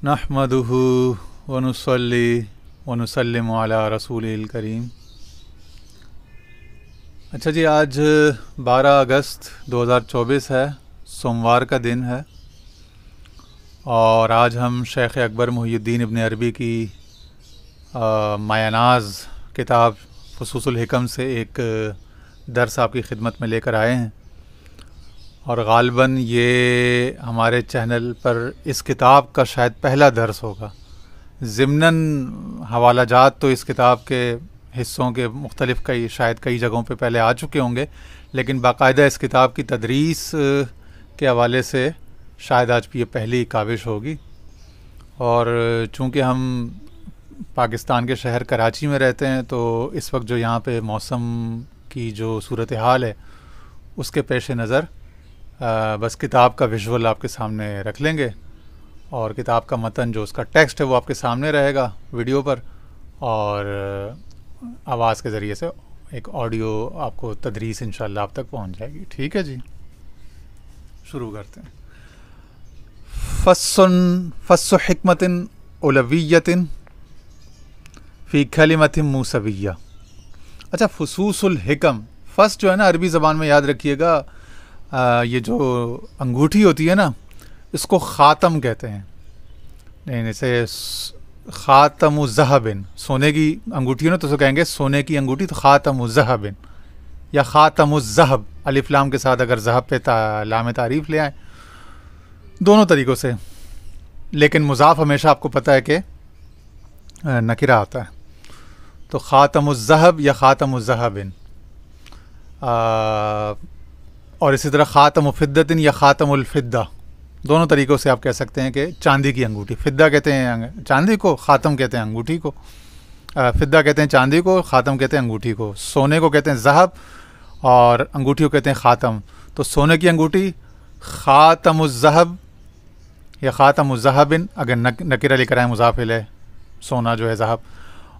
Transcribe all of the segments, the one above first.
نحمدہ ونصلی ونسلم علی رسولہ کریم۔ اچھا جی، آج 12 اگست 2024 ہے، سوموار کا دن ہے، اور آج ہم شیخ اکبر محی الدین ابن عربی کی مایہ ناز کتاب فصوص الحکم سے ایک درس آپ کی خدمت میں لے کر آئے ہیں، اور غالباً یہ ہمارے چینل پر اس کتاب کا شاید پہلا درس ہوگا۔ ضمناً حوالہ جات تو اس کتاب کے حصوں کے مختلف کئی جگہوں پہ پہلے آ چکے ہوں گے، لیکن باقاعدہ اس کتاب کی تدریس کے حوالے سے شاید آج یہ پہلی کاوش ہوگی۔ اور چونکہ ہم پاکستان کے شہر کراچی میں رہتے ہیں، تو اس وقت جو یہاں پہ موسم کی جو صورتحال ہے اس کے پیش نظر بس کتاب کا ویژول آپ کے سامنے رکھ لیں گے، اور کتاب کا متن جو اس کا ٹیکسٹ ہے وہ آپ کے سامنے رہے گا ویڈیو پر، اور آواز کے ذریعے سے ایک آڈیو آپ کو تدریس انشاءاللہ آپ تک پہنچ جائے گی۔ ٹھیک ہے جی، شروع کرتے ہیں۔ فص حکمت علویت فی کلمۃ موسویہ۔ اچھا، فصوص الحکم، فص جو ہے نا عربی زبان میں یاد رکھیے گا، یہ جو انگوٹھی ہوتی ہے نا اس کو خاتم کہتے ہیں، جیسے خاتم الذہب، سونے کی انگوٹھی ہے نا تو اسے کہیں گے سونے کی انگوٹھی، تو خاتم الذہب یا خاتم الذہب، الف لام کے ساتھ اگر ذہب پہ لام تعریف لے آئیں، دونوں طریقوں سے، لیکن مضاف ہمیشہ آپ کو پتہ ہے کہ نکرہ آتا ہے، تو خاتم الذہب یا خاتم الذہب، اور اسی طرح خاتم فدۃ یا خاتم الفدہ، دونوں طریقوں سے آپ کہہ سکتے ہیں کہ چاندی کی انگوٹھی، فدہ کہتے ہیں چاندی کو، خاتم کہتے ہیں انگوٹھی کو، فدہ کہتے ہیں چاندی کو، خاتم کہتے ہیں انگوٹھی کو، سونے کو کہتے ہیں ذہب اور انگوٹھی کو کہتے ہیں خاتم۔ تو سونے کی انگوٹھی خاتم الذہب یا خاتم الذہب، اگر نکرہ لے کر آئیں مضاف الیہ، سونا جو ہے ذہب،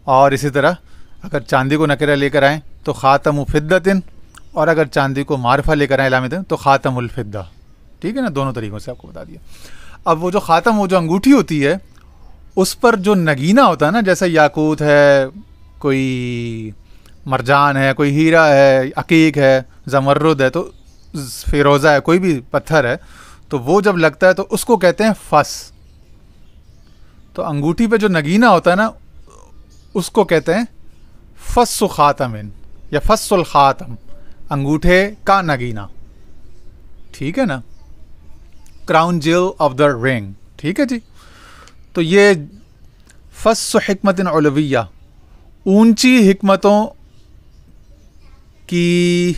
اور اسی طرح اگر چاندی کو نکرہ لے کر آئیں تو خاتم فدۃ، اور اگر چاندی کو معرفہ لے کر آئیں علامت تو خاتم الفدہ۔ ٹھیک ہے نا، دونوں طریقوں سے آپ کو بتا دیا۔ اب وہ جو خاتم، وہ جو انگوٹھی ہوتی ہے اس پر جو نگینہ ہوتا ہے نا، جیسے یاقوت ہے، کوئی مرجان ہے، کوئی ہیرا ہے، عقیق ہے، زمرد ہے، تو فیروزہ ہے، کوئی بھی پتھر ہے، تو وہ جب لگتا ہے تو اس کو کہتے ہیں فص۔ تو انگوٹھی پہ جو نگینہ ہوتا ہے نا اس کو کہتے ہیں فص خاتم یا فص الخاتم، انگوٹھے کا نگینہ۔ ٹھیک ہے نا، کراؤن جیل آف دا رنگ۔ ٹھیک ہے جی، تو یہ فص حکمت علویہ، اونچی حکمتوں کی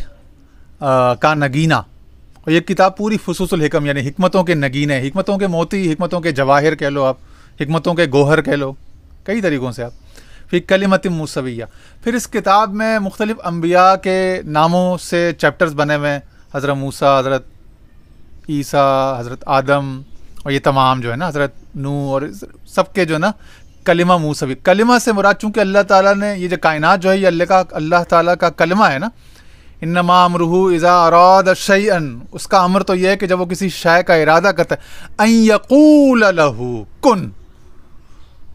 کا نگینہ، اور یہ کتاب پوری فصوص الحکم یعنی حکمتوں کے نگینے، حکمتوں کے موتی، حکمتوں کے جواہر کہہ لو آپ، حکمتوں کے گوہر کہہ لو، کئی طریقوں سے آپ، فی کلمۃ موسویہ۔ پھر اس کتاب میں مختلف انبیاء کے ناموں سے چیپٹرز بنے ہوئے ہیں، حضرت موسیٰ، حضرت عیسیٰ، حضرت آدم، اور یہ تمام جو ہے نا حضرت نوح، اور سب کے جو ہے نا کلمہ موسوی۔ کلمہ سے مراد چونکہ اللہ تعالیٰ نے یہ جو کائنات جو ہے یہ اللہ تعالیٰ کا کلمہ ہے نا، انما امرہ اذا اراد شیئا، اس کا امر تو یہ ہے کہ جب وہ کسی شے کا ارادہ کرتا ہے، ان یقول لہ کن،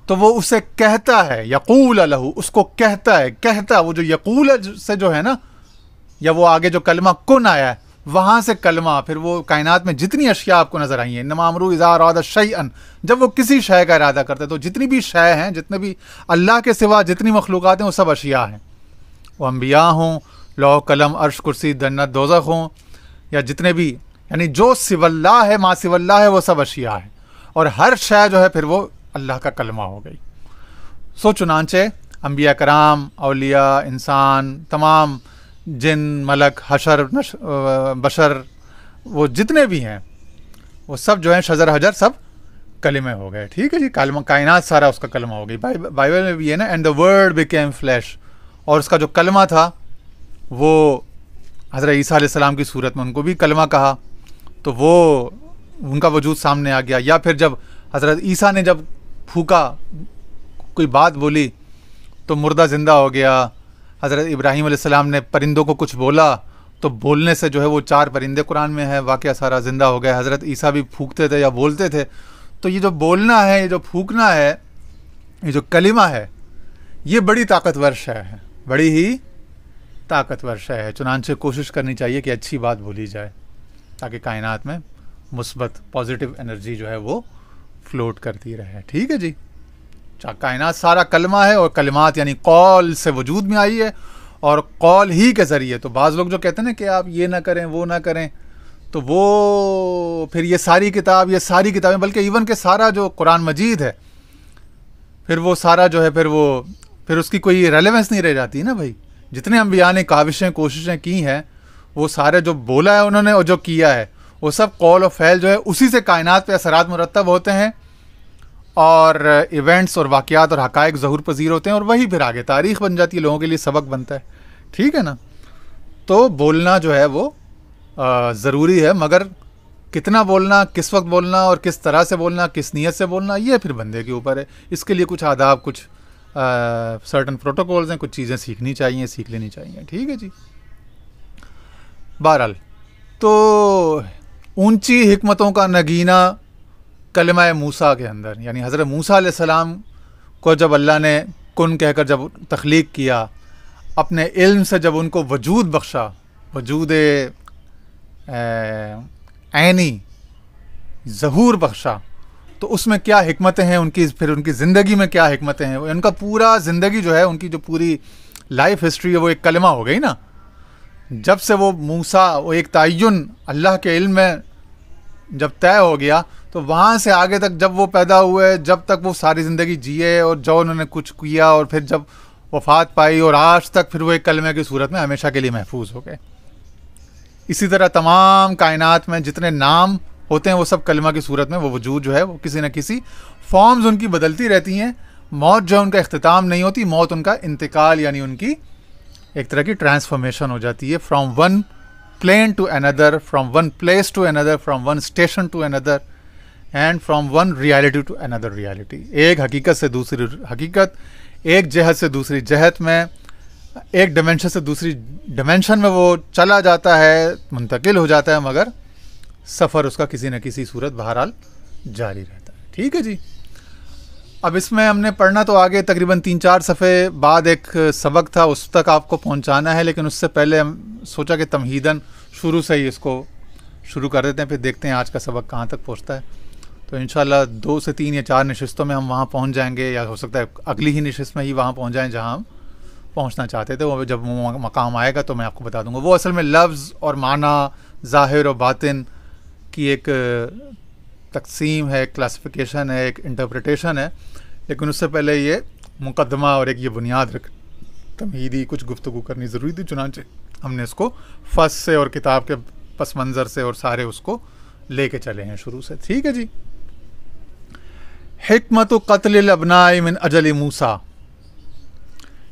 تو وہ اسے کہتا ہے، یقول لہ، اس کو کہتا ہے، وہ جو یقول سے جو ہے نا، یا وہ آگے جو کلمہ کن آیا ہے وہاں سے کلمہ، پھر وہ کائنات میں جتنی اشیاء آپ کو نظر آئی ہیں، انما امرہ اذا اراد شیئا، جب وہ کسی شے کا ارادہ کرتا ہے، تو جتنی بھی شے ہیں، جتنے بھی اللہ کے سوا جتنی مخلوقات ہیں وہ سب اشیاء ہیں، وہ انبیاء ہوں، لوح قلم عرش کرسی جنت دوزخ ہوں، یا جتنے بھی، یعنی جو سوا اللہ ہے، ما سوا اللہ ہے، وہ سب اشیاء ہیں، اور ہر شے جو ہے پھر وہ اللہ کا کلمہ ہو گئی۔ سو چنانچہ انبیاء کرام، اولیاء، انسان، تمام جن، ملک، حشر، بشر، وہ جتنے بھی ہیں وہ سب جو ہیں شجر حجر سب کلمے ہو گئے۔ ٹھیک ہے جی، کلمہ، کائنات سارا اس کا کلمہ ہو گئی۔ بائبل میں بھی ہے نا، and the word became flash, اور اس کا جو کلمہ تھا وہ حضرت عیسیٰ علیہ السلام کی صورت میں ان کو بھی کلمہ کہا، تو وہ ان کا وجود سامنے آ گیا۔ یا پھر جب حضرت عیسیٰ نے جب پھونکا، کوئی بات بولی تو مردہ زندہ ہو گیا۔ حضرت ابراہیم علیہ السلام نے پرندوں کو کچھ بولا تو بولنے سے جو ہے وہ 4 پرندے قرآن میں ہے، واقعہ سارا زندہ ہو گئے۔ حضرت عیسیٰ بھی پھونکتے تھے یا بولتے تھے تو یہ جو بولنا ہے، یہ جو پھونکنا ہے، یہ جو کلمہ ہے، یہ بڑی طاقتور شے ہے، بڑی ہی طاقتور شے ہے. چنانچہ کوشش کرنی چاہیے کہ اچھی بات بولی جائے تاکہ کائنات میں مثبت پازیٹیو انرجی جو ہے وہ فلوٹ کرتی رہے. ٹھیک ہے جی. کائنات سارا کلمہ ہے، اور کلمات یعنی قول سے وجود میں آئی ہے، اور قول ہی کے ذریعے. تو بعض لوگ جو کہتے ہیں نا کہ آپ یہ نہ کریں وہ نہ کریں، تو وہ پھر یہ ساری کتابیں بلکہ ایون کہ سارا جو قرآن مجید ہے، پھر وہ سارا جو ہے پھر اس کی کوئی ریلیونس نہیں رہ جاتی نا بھائی. جتنے انبیاء نے کاوشیں کوششیں کی ہیں، وہ سارے جو بولا ہے انہوں نے اور جو کیا ہے، وہ سب قول و فعل جو ہے اسی سے کائنات پہ اثرات مرتب ہوتے ہیں، اور ایونٹس اور واقعات اور حقائق ظہور پذیر ہوتے ہیں، اور وہی پھر آگے تاریخ بن جاتی ہے، لوگوں کے لیے سبق بنتا ہے. ٹھیک ہے نا. تو بولنا جو ہے وہ ضروری ہے، مگر کتنا بولنا، کس وقت بولنا، اور کس طرح سے بولنا، کس نیت سے بولنا، یہ پھر بندے کے اوپر ہے. اس کے لیے کچھ آداب، کچھ سرٹن پروٹوکولز ہیں، کچھ چیزیں سیکھنی چاہیے، سیکھ لینی چاہیے. ٹھیک ہے جی. بہرحال تو اونچی حکمتوں کا نگینہ کلمہ موسیٰ کے اندر، یعنی حضرت موسیٰ علیہ السلام کو جب اللہ نے کن کہہ کر جب تخلیق کیا، اپنے علم سے جب ان کو وجود بخشا، وجود عینی ظہور بخشا، تو اس میں کیا حکمتیں ہیں ان کی، پھر ان کی زندگی میں کیا حکمتیں ہیں. ان کا پورا زندگی جو ہے، ان کی جو پوری لائف ہسٹری ہے، وہ ایک کلمہ ہو گئی نا. جب سے وہ موسیٰ، وہ ایک تعین اللہ کے علم میں جب طے ہو گیا، تو وہاں سے آگے تک جب وہ پیدا ہوئے، جب تک وہ ساری زندگی جیے، اور جو انہوں نے کچھ کیا، اور پھر جب وفات پائی، اور آج تک پھر وہ ایک کلمے کی صورت میں ہمیشہ کے لیے محفوظ ہو گئے. اسی طرح تمام کائنات میں جتنے نام ہوتے ہیں، وہ سب کلمہ کی صورت میں وہ وجود جو ہے وہ کسی نہ کسی فارمز ان کی بدلتی رہتی ہیں. موت جو ان کا اختتام نہیں ہوتی، موت ان کا انتقال، یعنی ان کی ایک طرح کی ٹرانسفارمیشن ہو جاتی ہے. From one plane to another, from one place to another, from one station to another, and from one reality to another reality. ایک حقیقت سے دوسری حقیقت، ایک جہت سے دوسری جہت میں، ایک ڈیمنشن سے دوسری ڈیمنشن میں وہ چلا جاتا ہے، منتقل ہو جاتا ہے، مگر سفر اس کا کسی نہ کسی صورت بہرحال جاری رہتا ہے. ٹھیک ہے جی. اب اس میں ہم نے پڑھنا تو آگے تقریباً 3-4 صفحے بعد ایک سبق تھا، اس تک آپ کو پہنچانا ہے، لیکن اس سے پہلے ہم سوچا کہ تمہیداً شروع سے ہی اس کو شروع کر دیتے ہیں، پھر دیکھتے ہیں آج کا سبق کہاں تک پہنچتا ہے. تو انشاءاللہ 2 سے 3 یا 4 نشستوں میں ہم وہاں پہنچ جائیں گے، یا ہو سکتا ہے اگلی ہی نشست میں ہی وہاں پہنچ جائیں جہاں ہم پہنچنا چاہتے تھے. وہ جب مقام آئے گا تو میں آپ کو بتا دوں گا. وہ اصل میں لفظ اور معنی، ظاہر و باطن کی ایک تقسیم ہے، ایک کلاسیفیکیشن ہے، ایک انٹرپریٹیشن ہے. لیکن اس سے پہلے یہ مقدمہ اور ایک یہ بنیاد تمہیدی کچھ گفتگو کرنی ضروری تھی. چنانچہ ہم نے اس کو فص سے اور کتاب کے پس منظر سے اور سارے اس کو لے کے چلے ہیں شروع سے. ٹھیک ہے جی. حکمت قتل الابناء من اجل موسیٰ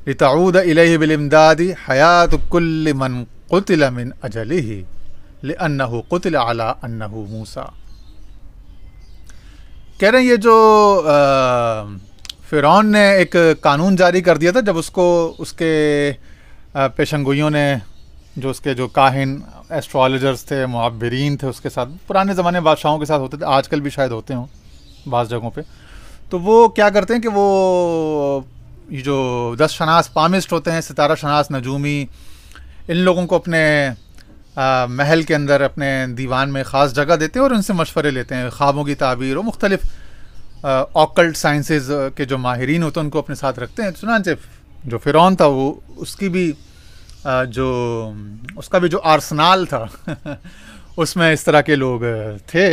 لتعود الیہ بالامداد حیات کل من قتل من اجلہ لانہ قتل علی انہ موسیٰ. کہہ رہے ہیں یہ جو فرعون نے ایک قانون جاری کر دیا تھا، جب اس کو اس کے پیشنگوئیوں نے، جو اس کے جو کاہن ایسٹرالوجرز تھے، معبرین تھے، اس کے ساتھ پرانے زمانے بادشاہوں کے ساتھ ہوتے تھے، آج کل بھی شاید ہوتے ہوں بعض جگہوں پہ. تو وہ کیا کرتے ہیں کہ وہ یہ جو 10 شناس پامسٹ ہوتے ہیں، ستارہ شناس، نجومی، ان لوگوں کو اپنے محل کے اندر، اپنے دیوان میں خاص جگہ دیتے ہیں اور ان سے مشورے لیتے ہیں، خوابوں کی تعبیر اور مختلف آکلٹ سائنسز کے جو ماہرین ہوتے ہیں ان کو اپنے ساتھ رکھتے ہیں. چنانچہ جو فرعون تھا، وہ اس کا بھی جو آرسنال تھا اس میں اس طرح کے لوگ تھے.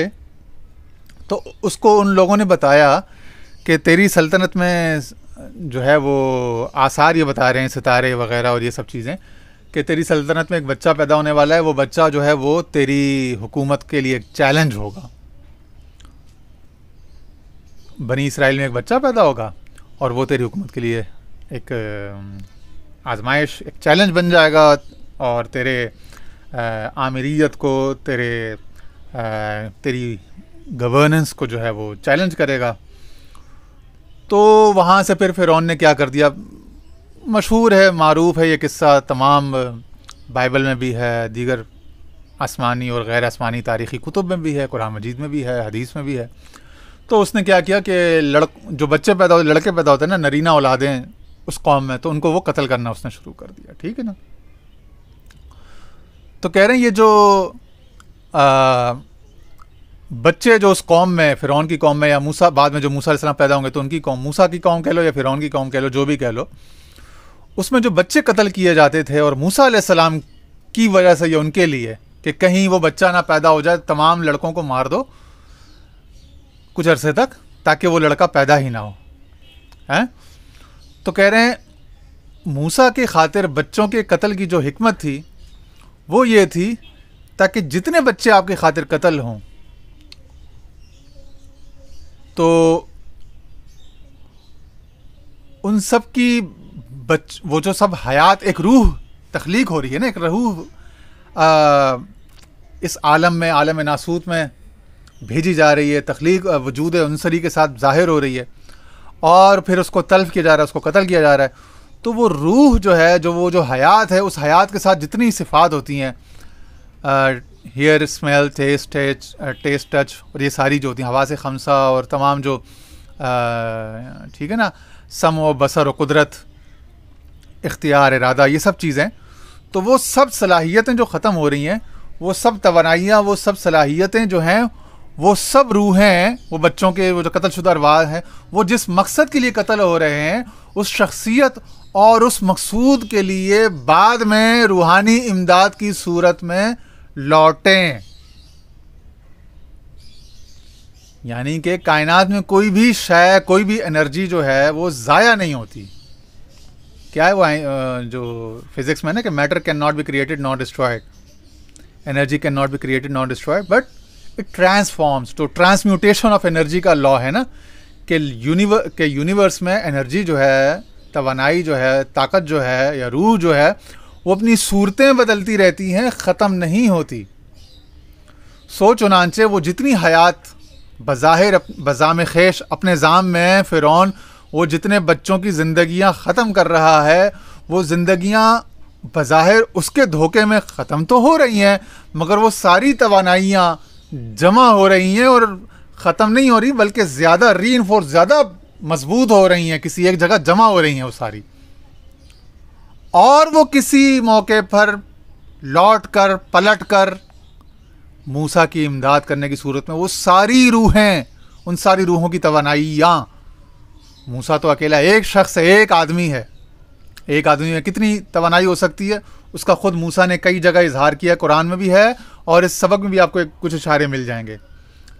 تو اس کو ان لوگوں نے بتایا کہ تیری سلطنت میں جو ہے وہ آثار یہ بتا رہے ہیں، ستارے وغیرہ اور یہ سب چیزیں، کہ تیری سلطنت میں ایک بچہ پیدا ہونے والا ہے. وہ بچہ جو ہے وہ تیری حکومت کے لیے ایک چیلنج ہوگا. بنی اسرائیل میں ایک بچہ پیدا ہوگا اور وہ تیری حکومت کے لیے ایک آزمائش، ایک چیلنج بن جائے گا، اور تیرے آمریت کو، تیری گورننس کو جو ہے وہ چیلنج کرے گا. تو وہاں سے پھر فرعون نے کیا کر دیا، مشہور ہے، معروف ہے یہ قصہ، تمام بائبل میں بھی ہے، دیگر آسمانی اور غیر آسمانی تاریخی کتب میں بھی ہے، قرآن مجید میں بھی ہے، حدیث میں بھی ہے. تو اس نے کیا کیا کہ جو بچے پیدا ہوتے لڑکے پیدا ہوتے ہیں نا نرینہ اولادیں اس قوم میں، تو ان کو وہ قتل کرنا اس نے شروع کر دیا. ٹھیک ہے نا. تو کہہ رہے ہیں یہ جو بچے جو اس قوم میں فرعون کی قوم میں یا موسیٰ بعد میں جو موسیٰ علیہ السلام پیدا ہوں گے تو ان کی قوم موسیٰ کی قوم کہہ لو یا فرعون کی قوم کہہ لو جو بھی کہہ لو، اس میں جو بچے قتل کیے جاتے تھے اور موسیٰ علیہ السلام کی وجہ سے یہ ان کے لیے کہ کہیں وہ بچہ نہ پیدا ہو جائے، تمام لڑکوں کو مار دو کچھ عرصے تک تاکہ وہ لڑکا پیدا ہی نہ ہو. تو کہہ رہے ہیں موسیٰ کی خاطر بچوں کے قتل کی جو حکمت تھی وہ یہ تھی تاکہ جتنے بچے آپ کی خاطر قتل ہوں تو ان سب کی وہ جو سب حیات ایک روح تخلیق ہو رہی ہے نا، ایک روح اس عالم میں عالم ناسوت میں بھیجی جا رہی ہے، تخلیق وجود عنصری کے ساتھ ظاہر ہو رہی ہے اور پھر اس کو تلف کیا جا رہا ہے، اس کو قتل کیا جا رہا ہے. تو وہ روح جو ہے جو حیات ہے اس حیات کے ساتھ جتنی صفات ہوتی ہیں ہیئر اسمیل ٹیسٹ ٹچ اور یہ ساری جو ہوتی ہیں حواس خمسہ اور تمام جو ٹھیک ہے نا سم و بصر و قدرت اختیار ارادہ یہ سب چیزیں، تو وہ سب صلاحیتیں جو ختم ہو رہی ہیں، وہ سب توانائیاں، وہ سب صلاحیتیں جو ہیں، وہ سب روحیں ہیں، وہ بچوں کے وہ جو قتل شدہ ارواح ہیں، وہ جس مقصد کے لیے قتل ہو رہے ہیں اس شخصیت اور اس مقصود کے لیے بعد میں روحانی امداد کی صورت میں لوٹیں. یعنی کہ کائنات میں کوئی بھی شے، کوئی بھی انرجی جو ہے وہ ضائع نہیں ہوتی. کیا ہے وہ جو فزکس میں نا کہ matter can not be created not destroyed, energy can not be created not destroyed but it transforms. تو ٹرانسمیوٹیشن آف انرجی کا لا ہے نا کہ یونیورس میں انرجی جو ہے، توانائی جو ہے، طاقت جو ہے یا روح جو ہے وہ اپنی صورتیں بدلتی رہتی ہیں، ختم نہیں ہوتی. چنانچہ وہ جتنی حیات بظاہر بزام خیش اپنے ذام میں فرعون وہ جتنے بچوں کی زندگیاں ختم کر رہا ہے، وہ زندگیاں بظاہر اس کے دھوکے میں ختم تو ہو رہی ہیں مگر وہ ساری توانائیاں جمع ہو رہی ہیں اور ختم نہیں ہو رہی بلکہ زیادہ ری انفورس، زیادہ مضبوط ہو رہی ہیں، کسی ایک جگہ جمع ہو رہی ہیں وہ ساری. اور وہ کسی موقع پر لوٹ کر پلٹ کر موسیٰ کی امداد کرنے کی صورت میں وہ ساری روحیں، ان ساری روحوں کی توانائیاں، موسیٰ تو اکیلا ایک شخص ہے، ایک آدمی ہے، ایک آدمی میں کتنی توانائی ہو سکتی ہے اس کا خود موسیٰ نے کئی جگہ اظہار کیا، قرآن میں بھی ہے اور اس سبق میں بھی آپ کو کچھ اشارے مل جائیں گے.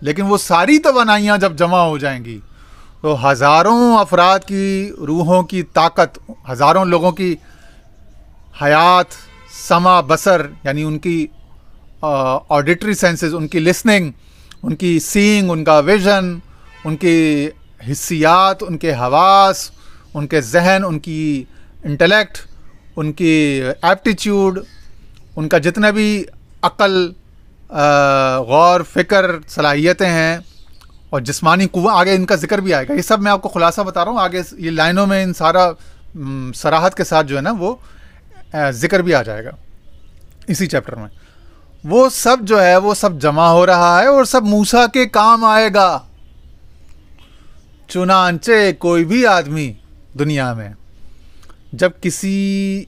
لیکن وہ ساری توانائیاں جب جمع ہو جائیں گی تو ہزاروں افراد کی روحوں کی طاقت، ہزاروں لوگوں کی حیات، سمع، بصر یعنی ان کی آڈیٹری سینسز، ان کی لسننگ، ان کی سینگ، ان کا ویژن، ان کی حسیات، ان کے حواس، ان کے ذہن، ان کی انٹلیکٹ، ان کی ایپٹیچیوڈ، ان کا جتنا بھی عقل، غور، فکر، صلاحیتیں ہیں اور جسمانی قوت، آگے ان کا ذکر بھی آئے گا. یہ سب میں آپ کو خلاصہ بتا رہا ہوں، آگے یہ لائنوں میں ان سارا صراحت کے ساتھ جو ہے نا وہ ذکر بھی آ جائے گا اسی چیپٹر میں. وہ سب جو ہے وہ سب جمع ہو رہا ہے اور سب موسیٰ کے کام آئے گا. چنانچہ کوئی بھی آدمی دنیا میں جب کسی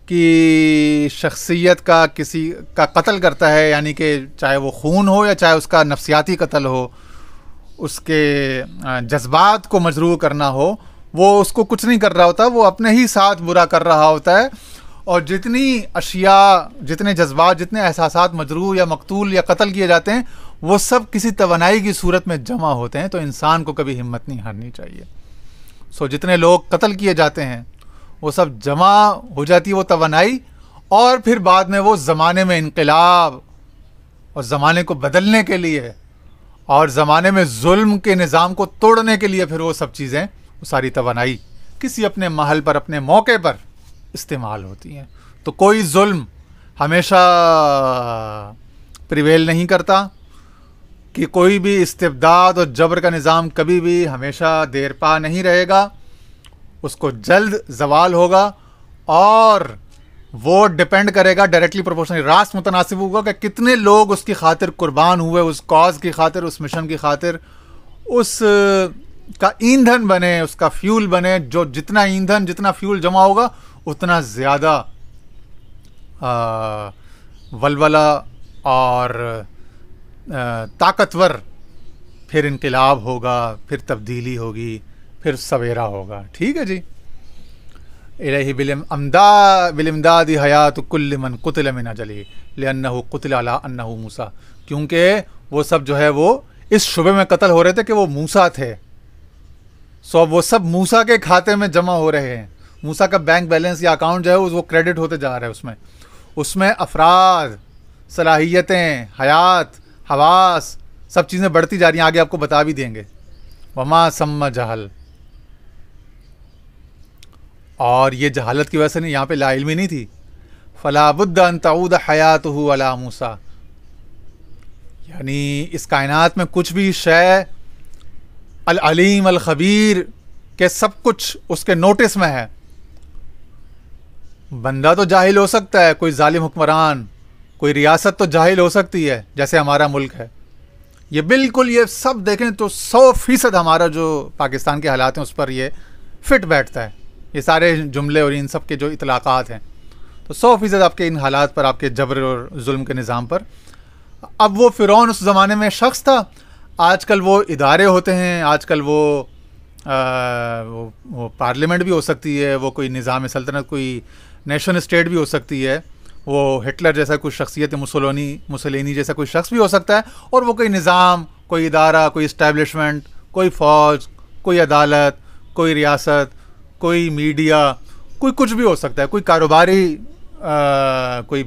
کی شخصیت کا، کسی کا قتل کرتا ہے، یعنی کہ چاہے وہ خون ہو یا چاہے اس کا نفسیاتی قتل ہو، اس کے جذبات کو مجروح کرنا ہو، وہ اس کو کچھ نہیں کر رہا ہوتا، وہ اپنے ہی ساتھ برا کر رہا ہوتا ہے. اور جتنی اشیاء، جتنے جذبات، جتنے احساسات مجروح یا مقتول یا قتل کیے جاتے ہیں وہ سب کسی توانائی کی صورت میں جمع ہوتے ہیں. تو انسان کو کبھی ہمت نہیں ہارنی چاہیے. جتنے لوگ قتل کیے جاتے ہیں وہ سب جمع ہو جاتی ہے وہ توانائی، اور پھر بعد میں وہ زمانے میں انقلاب اور زمانے کو بدلنے کے لیے اور زمانے میں ظلم کے نظام کو توڑنے کے لیے پھر وہ سب چیزیں، وہ ساری توانائی کسی اپنے محل پر، اپنے موقع پر استعمال ہوتی ہیں. تو کوئی ظلم ہمیشہ پریویل نہیں کرتا، کہ کوئی بھی استبداد اور جبر کا نظام کبھی بھی ہمیشہ دیر پا نہیں رہے گا، اس کو جلد زوال ہوگا. اور وہ ڈیپینڈ کرے گا ڈائریکٹلی پروپورشنل، راست متناسب ہوگا کہ کتنے لوگ اس کی خاطر قربان ہوئے، اس کاز کی خاطر، اس مشن کی خاطر، اس کا ایندھن بنے، اس کا فیول بنے، جو جتنا ایندھن جتنا فیول جمع ہوگا اتنا زیادہ ولولہ اور طاقتور پھر انقلاب ہوگا، پھر تبدیلی ہوگی، پھر سویرا ہوگا. ٹھیک ہے جی. الیہ بالامداد حیات کل من قتل من اجلہ لانہ قتل علی انہ موسیٰ. کیونکہ وہ سب جو ہے وہ اس شبے میں قتل ہو رہے تھے کہ وہ موسیٰ تھے. سو وہ سب موسیٰ کے کھاتے میں جمع ہو رہے ہیں. موسیٰ کا بینک بیلنس یا اکاؤنٹ جو ہے وہ کریڈٹ ہوتے جا رہا ہے. اس میں افراد، صلاحیتیں، حیات، حواس، سب چیزیں بڑھتی جا رہی ہیں. آگے آپ کو بتا بھی دیں گے. وما سم جہل. اور یہ جہالت کی وجہ سے نہیں، یہاں پہ لا علمی نہیں تھی. فلا بد ان تعود حیاتہ علی موسیٰ. یعنی اس کائنات میں کچھ بھی شے العلیم الخبیر کہ سب کچھ اس کے نوٹس میں ہے. بندہ تو جاہل ہو سکتا ہے، کوئی ظالم حکمران، کوئی ریاست تو جاہل ہو سکتی ہے جیسے ہمارا ملک ہے. یہ بالکل یہ سب دیکھیں تو 100% ہمارا جو پاکستان کے حالات ہیں اس پر یہ فٹ بیٹھتا ہے. یہ سارے جملے اور ان سب کے جو اطلاقات ہیں تو 100% آپ کے ان حالات پر، آپ کے جبر اور ظلم کے نظام پر. اب وہ فرعون اس زمانے میں شخص تھا. آج کل وہ ادارے ہوتے ہیں، آج کل وہ پارلیمنٹ بھی ہو سکتی ہے، وہ کوئی نظام سلطنت، کوئی نیشن اسٹیٹ بھی ہو سکتی ہے، وہ ہٹلر جیسا کوئی شخصیت، مسولینی جیسا کوئی شخص بھی ہو سکتا ہے. اور وہ کوئی نظام، کوئی ادارہ، کوئی اسٹیبلشمنٹ، کوئی فوج، کوئی عدالت، کوئی ریاست، کوئی میڈیا، کوئی کچھ بھی ہو سکتا ہے. کوئی کاروباری کوئی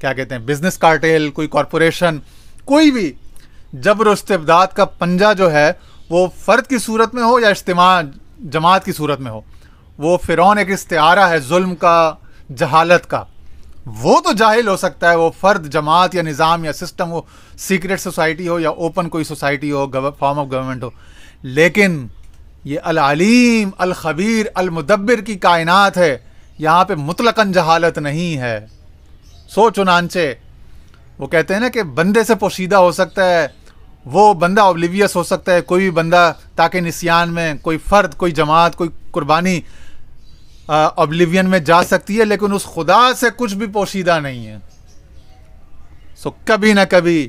کیا کہتے ہیں بزنس کارٹیل، کوئی کارپوریشن، کوئی بھی جبر و استبداد کا پنجہ جو ہے وہ فرد کی صورت میں ہو یا اجتماع جماعت کی صورت میں ہو. وہ فرعون ایک استعارہ ہے ظلم کا، جہالت کا. وہ تو جاہل ہو سکتا ہے، وہ فرد، جماعت یا نظام یا سسٹم ہو، سیکرٹ سوسائٹی ہو یا اوپن کوئی سوسائٹی ہو، فارم آف گورنمنٹ ہو. لیکن یہ العلیم الخبیر المدبر کی کائنات ہے، یہاں پہ مطلقاً جہالت نہیں ہے. سو چنانچہ وہ کہتے ہیں نا کہ بندے سے پوشیدہ ہو سکتا ہے، وہ بندہ اوبلیویس ہو سکتا ہے، کوئی بھی بندہ تاکہ نسیان میں، کوئی فرد، کوئی جماعت، کوئی قربانی اوبلیوین میں جا سکتی ہے، لیکن اس خدا سے کچھ بھی پوشیدہ نہیں ہے. سو کبھی نہ کبھی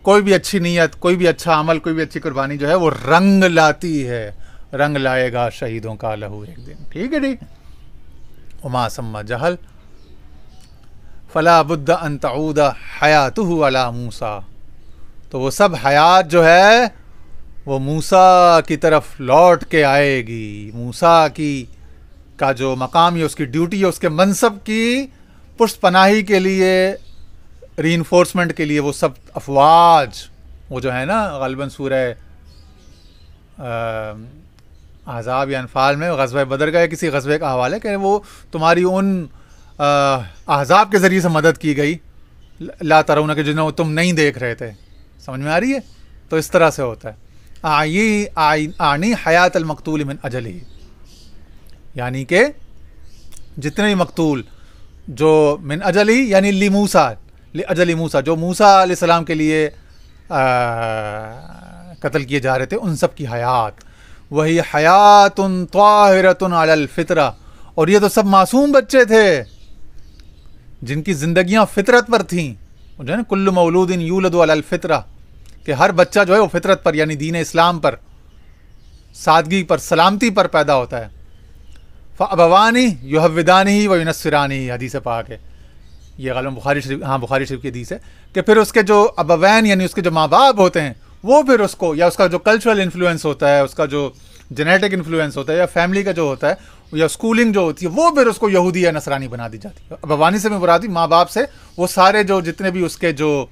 کوئی بھی اچھی نیت، کوئی بھی اچھا عمل، کوئی بھی اچھی قربانی جو ہے وہ رنگ لاتی ہے. رنگ لائے گا شہیدوں کا لہو ایک دن. ٹھیک ہے جی. وما سما جہل فلا بد ان تعود حیاتہ علی موسیٰ. تو وہ سب حیات جو ہے وہ موسیٰ کی طرف لوٹ کے آئے گی. موسیٰ کا جو مقام ہے، اس کی ڈیوٹی ہے، اس کے منصب کی پشت پناہی کے لیے، ری انفورسمنٹ کے لیے وہ سب افواج، وہ جو ہے نا غالباً سورہ احزاب یا انفال میں غزوہ بدر کا یا کسی غزوے کا حوالہ کہ وہ تمہاری ان احزاب کے ذریعے سے مدد کی گئی، لا ترون، کہ جنہیں تم نہیں دیکھ رہے تھے. سمجھ میں آ رہی ہے؟ تو اس طرح سے ہوتا ہے. آنی حیات المقتول من اجلہ، یعنی کہ جتنے بھی مقتول جو من اجلہ یعنی اجل موسیٰ، جو موسیٰ علیہ السلام کے لیے قتل کیے جا رہے تھے، ان سب کی حیات. وہی حیات طاہرۃ علی الفطرہ. اور یہ تو سب معصوم بچے تھے جن کی زندگیاں فطرت پر تھیں. جو ہے نا کل مولود یولد علی الفطرہ، کہ ہر بچہ جو ہے وہ فطرت پر یعنی دین اسلام پر، سادگی پر، سلامتی پر پیدا ہوتا ہے. فابوانی یحودانی و ینصرانی، حدیث پاک ہے یہ، غالباً بخاری شریف کی حدیث ہے کہ پھر اس کے جو ابوین یعنی اس کے جو ماں باپ ہوتے ہیں وہ پھر اس کو، یا اس کا جو کلچرل انفلوئنس ہوتا ہے، اس کا جو جینیٹک انفلوئنس ہوتا ہے، یا فیملی کا جو ہوتا ہے، یا اسکولنگ جو ہوتی ہے، وہ پھر اس کو یہودی یا نصرانی بنا دی جاتی ہے. ابوانی سے میں مرادی ماں باپ سے وہ سارے جو جتنے بھی اس کے جو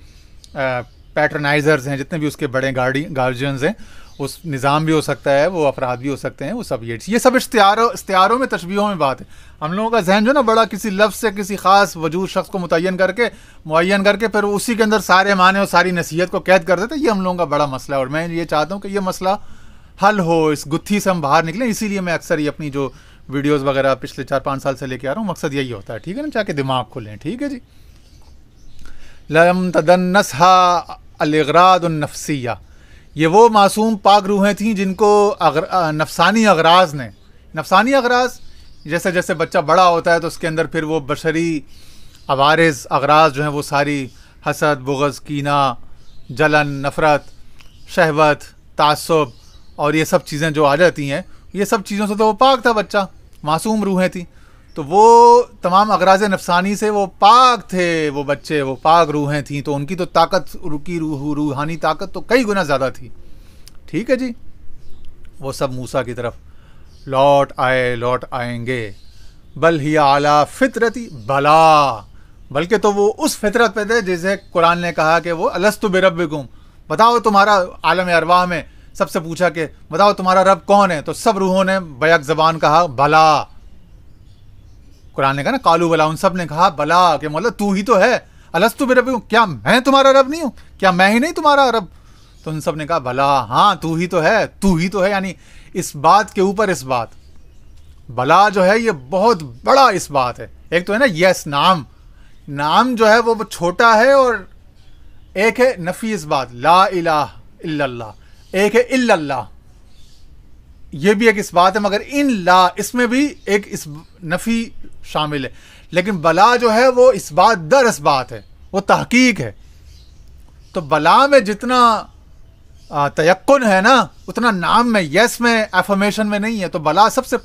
پیٹرنائزرز ہیں، جتنے بھی اس کے بڑے گارجینز ہیں، اس نظام بھی ہو سکتا ہے، وہ افراد بھی ہو سکتے ہیں، وہ سب یہ سب استعاروں میں، تشبیہوں میں بات ہے. ہم لوگوں کا ذہن جو نا بڑا کسی لفظ سے کسی خاص وجود شخص کو معین کر کے پھر اسی کے اندر سارے معنی اور ساری نصیحت کو قید کر دیتے. یہ ہم لوگوں کا بڑا مسئلہ ہے، اور میں یہ چاہتا ہوں کہ یہ مسئلہ حل ہو، اس گتھی سے ہم باہر نکلیں. اسی لیے میں اکثر یہ اپنی جو ویڈیوز وغیرہ پچھلے 4-5 سال سے لے کے آ رہا ہوں، مقصد یہی ہوتا ہے. ٹھیک ہے نا، چاہ کے دماغ کھلیں. ٹھیک ہے جی. لم تدنسها الاغراض النفسیہ، یہ وہ معصوم پاک روحیں تھیں جن کو نفسانی اغراض نے، نفسانی اغراض جیسے جیسے بچہ بڑا ہوتا ہے تو اس کے اندر پھر وہ بشری عوارض اغراض جو ہیں وہ ساری حسد، بغض، کینہ، جلن، نفرت، شہوت، تعصب اور یہ سب چیزیں جو آ جاتی ہیں، یہ سب چیزوں سے تو وہ پاک تھا بچہ، معصوم روحیں تھیں، تو وہ تمام اغراض نفسانی سے وہ پاک تھے، وہ بچے وہ پاک روحیں تھیں، تو ان کی تو طاقت کی روحانی طاقت تو کئی گنا زیادہ تھی. ٹھیک ہے جی. وہ سب موسیٰ کی طرف لوٹ آئیں گے. بل ہی اعلیٰ فطرتی، بلا، بلکہ تو وہ اس فطرت پہ تھے جسے قرآن نے کہا کہ وہ الستُ بربکم، بتاؤ تمہارا، عالم ارواح میں سب سے پوچھا کہ بتاؤ تمہارا رب کون ہے، تو سب روحوں نے بیک زبان کہا بلا. قرآن نے کہا نا قالوا بلا، ان سب نے کہا بلا، کہ مطلب تو ہی تو ہے، الستُ بربکم، کیا میں تمہارا رب نہیں ہوں، کیا میں ہی نہیں تمہارا رب؟ تو ان سب نے کہا بلا، ہاں تو ہی تو ہے، یعنی اس بات کے اوپر اس بات. بلا جو ہے یہ بہت بڑا اس بات ہے. ایک تو ہے نا یس، نام جو ہے وہ چھوٹا ہے، اور ایک ہے نفی اس بات، لا الہ الا اللہ، ایک ہے الا اللہ، یہ بھی ایک اس بات ہے، مگر ان لا اس میں بھی ایک اس نفی شامل ہے. لیکن بلا جو ہے وہ اس بات در اس بات ہے، وہ تحقیق ہے. تو بلا میں جتنا تیقن ہے نا اتنا نام میں، یس میں، ایفرمیشن میں نہیں ہے. تو بلا سب سے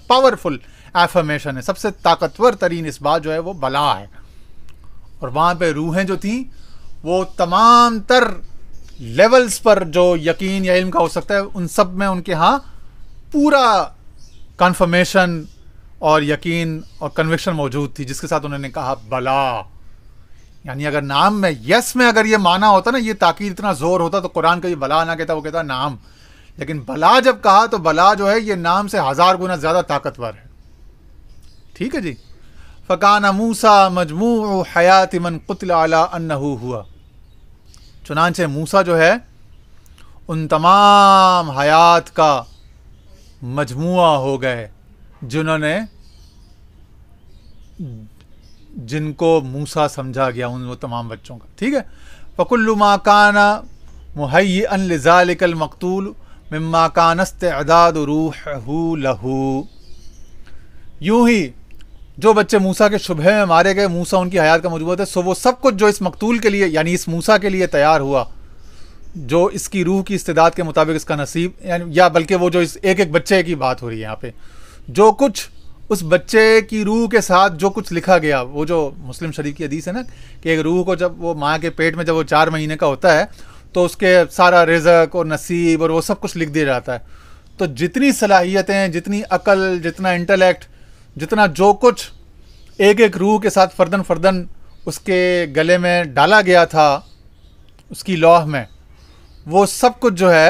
پاورفل ایفرمیشن ہے، سب سے طاقتور ترین اس بات جو ہے وہ بلا ہے. اور وہاں پہ روحیں جو تھیں وہ تمام تر لیولز پر جو یقین یا علم کا ہو سکتا ہے ان سب میں ان کے ہاں پورا کنفرمیشن اور یقین اور کنوکشن موجود تھی، جس کے ساتھ انہوں نے کہا بلا. یعنی اگر نام میں یس میں اگر یہ معنی ہوتا نا، یہ تاکید اتنا زور ہوتا تو قرآن کا یہ بلا نہ کہتا، وہ کہتا نام. لیکن بلا جب کہا تو بلا جو ہے یہ نام سے 1000 گنا زیادہ طاقتور ہے. ٹھیک ہے جی. فَكَانَ مُوسَىٰ مَجْمُوعُ حَيَاتِ مَنْ قُتِلَ عَلَىٰ أَنَّهُ هُوَ، چنانچہ موسیٰ جو ہے ان تمام حیات کا مجموعہ ہو گئے جنہوں نے، جن کو موسیٰ سمجھا گیا، ان وہ تمام بچوں کا. ٹھیک ہے. فَكُلُّ مَا كَانَ مُهَيِّئًا لِذَلِكَ الْمَقْتُولُ مِمَّا كَانَ اسْتِعْدَادُ رُوحِهُ لَهُ. یوں ہی جو بچے موسیٰ کے شبہ میں مارے گئے، موسیٰ ان کی حیات کا مجموعہ تھا، سو وہ سب کچھ جو اس مقتول کے لیے یعنی اس موسیٰ کے لیے تیار ہوا، جو اس کی روح کی استعداد کے مطابق اس کا نصیب، یعنی یا بلکہ وہ جو اس ایک ایک بچے کی بات ہو رہی ہے یہاں پہ، جو کچھ اس بچے کی روح کے ساتھ جو کچھ لکھا گیا، وہ جو مسلم شریف کی حدیث ہے نا کہ ایک روح کو جب وہ ماں کے پیٹ میں جب وہ 4 مہینے کا ہوتا ہے تو اس کے سارا رزق اور نصیب اور وہ سب کچھ لکھ دیا جاتا ہے. تو جتنی صلاحیتیں، جتنی عقل، جتنا انٹلیکٹ، جتنا جو کچھ ایک ایک روح کے ساتھ فردن فردن اس کے گلے میں ڈالا گیا تھا اس کی لوح میں، وہ سب کچھ جو ہے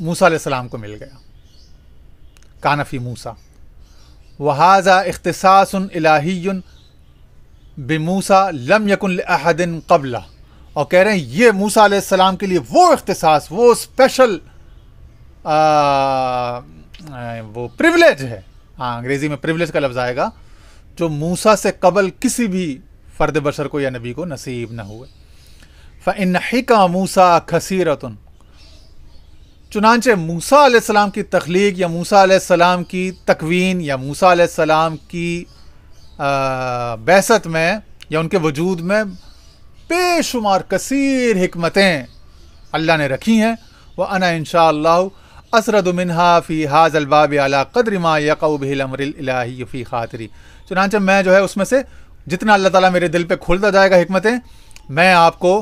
موسیٰ علیہ السلام کو مل گیا. کان فی موسیٰ وہذا اختصاص الہی بموسیٰ لم یکن لأحد قبلہ. اور کہہ رہے ہیں یہ موسیٰ علیہ السلام کے لیے وہ اختصاص، وہ اسپیشل وہ پریولیج ہے، ہاں انگریزی میں پریولیج کا لفظ آئے گا، جو موسیٰ سے قبل کسی بھی فرد بشر کو یا نبی کو نصیب نہ ہوئے. فَإِنَّ حِكَمَ مُوسَىٰ كَثِيرَةٌ، چنانچہ موسیٰ علیہ السلام کی تخلیق یا موسیٰ علیہ السلام کی تکوین یا موسیٰ علیہ السلام کی بعثت میں یا ان کے وجود میں بے شمار کثیر حکمتیں اللہ نے رکھی ہیں. وَأَنَا إِن شَاءَ اللَّهُ أَسْرَدُ مِنْهَا فِي هَذَا الْبَابِ عَلَىٰ قَدْرِ مَا يَقَعُ بِهِ الْأَمْرُ الْإِلَٰهِيُّ فِي خَاطِرِي. چنانچہ میں جو ہے اس میں سے جتنا اللہ تعالیٰ میرے دل پہ کھولتا جائے گا حکمتیں، میں آپ کو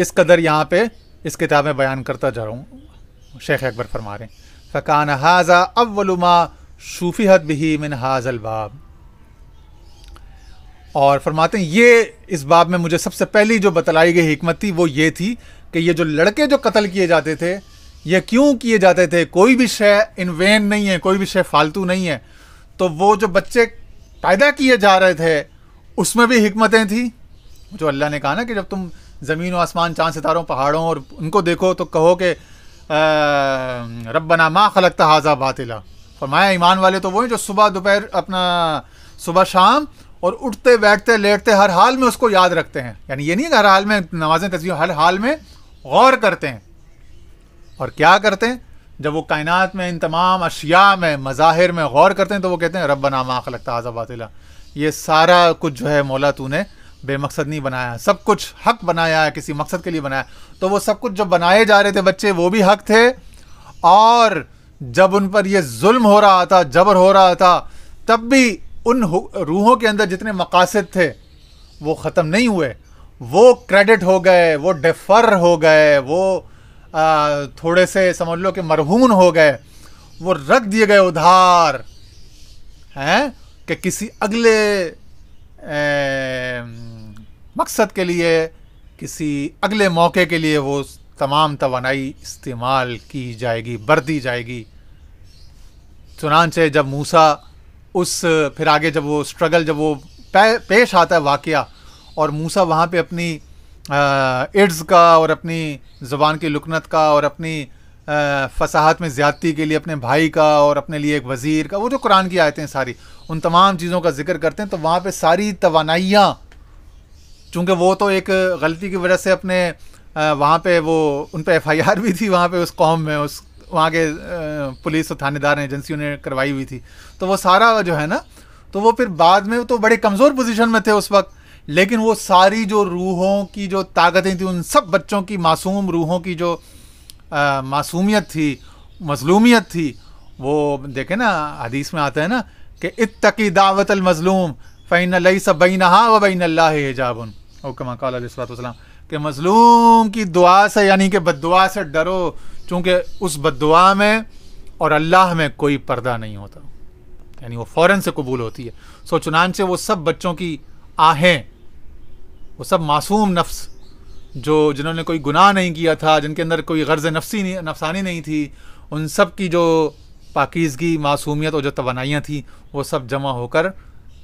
اس قدر یہاں پہ اس کتاب میں بیان کرتا جا رہا ہوں. شیخ اکبر فرما رہے ہیں فَكَانَ هَذَا أَوَّلُ مَا شُفِّهَتْ بِهِ مِنْ هَذَا الْبَابِ. اور فرماتے ہیں یہ اس باب میں مجھے سب سے پہلی جو بتلائی گئی حکمت تھی وہ یہ تھی کہ یہ جو لڑکے جو قتل کیے جاتے تھے یہ کیوں کیے جاتے تھے، کوئی بھی شے ان وین نہیں ہے، کوئی بھی شے فالتو نہیں ہے. تو وہ جو بچے پیدا کیے جا رہے تھے اس میں بھی حکمتیں تھیں، جو اللہ نے کہا نا کہ جب تم زمین و آسمان، چاند ستاروں، پہاڑوں اور ان کو دیکھو تو کہو کہ ربنا ما خلقت ھذا باطلا. فرمایا ایمان والے تو وہ ہیں جو صبح دوپہر اپنا صبح شام اور اٹھتے بیٹھتے لیٹتے ہر حال میں اس کو یاد رکھتے ہیں. یعنی یہ نہیں کہ ہر حال میں نمازیں تسبیح، ہر حال میں غور کرتے ہیں. اور کیا کرتے ہیں؟ جب وہ کائنات میں ان تمام اشیاء میں مظاہر میں غور کرتے ہیں تو وہ کہتے ہیں ربنا ما خلقت ھذا باطلا، یہ سارا کچھ جو ہے مولا تو نے بے مقصد نہیں بنایا، سب کچھ حق بنایا ہے، کسی مقصد کے لیے بنایا. تو وہ سب کچھ جو بنائے جا رہے تھے بچے وہ بھی حق تھے، اور جب ان پر یہ ظلم ہو رہا تھا، جبر ہو رہا تھا، تب بھی ان روحوں کے اندر جتنے مقاصد تھے وہ ختم نہیں ہوئے، وہ کریڈٹ ہو گئے، وہ ڈیفر ہو گئے، وہ تھوڑے سے سمجھ لو کہ مرہون ہو گئے، وہ رکھ دیے گئے ادھار ہیں کہ کسی اگلے مقصد کے لیے، کسی اگلے موقع کے لیے وہ تمام توانائی استعمال کی جائے گی، برتی جائے گی. چنانچہ جب موسیٰ پھر آگے جب وہ اسٹرگل جب وہ پیش آتا ہے واقعہ، اور موسیٰ وہاں پہ اپنی ایڈز کا اور اپنی زبان کی لکنت کا اور اپنی فصاحت میں زیادتی کے لیے اپنے بھائی کا اور اپنے لیے ایک وزیر کا، وہ جو قرآن کی آیتیں ساری ان تمام چیزوں کا ذکر کرتے ہیں، تو وہاں پہ ساری توانائیاں، چونکہ وہ تو ایک غلطی کی وجہ سے اپنے وہاں پہ وہ ان پہ ایف آئی آر بھی تھی وہاں پہ اس قوم میں، اس وہاں کے پولیس اور تھانے دار ایجنسیوں نے کروائی ہوئی تھی، تو وہ سارا جو ہے نا، تو وہ پھر بعد میں تو بڑے کمزور پوزیشن میں تھے اس وقت، لیکن وہ ساری جو روحوں کی جو طاقتیں تھیں، ان سب بچوں کی معصوم روحوں کی جو معصومیت تھی، مظلومیت تھی، وہ دیکھیں نا حدیث میں آتا ہے نا کہ اتقی دعوت المظلوم فإن ليس بينها وبين الله حجاب، او کما قال علیہ الصلوۃ والسلام، کہ مظلوم کی دعا سے یعنی کہ بد دعا سے ڈرو، چونکہ اس بد دعا میں اور اللہ میں کوئی پردہ نہیں ہوتا، یعنی وہ فوراً سے قبول ہوتی ہے. سو چنانچہ وہ سب بچوں کی آہیں، وہ سب معصوم نفس جنہوں نے کوئی گناہ نہیں کیا تھا، جن کے اندر کوئی غرض نفسانی نہیں تھی، ان سب کی جو پاکیزگی، معصومیت اور جو توانائیاں تھیں، وہ سب جمع ہو کر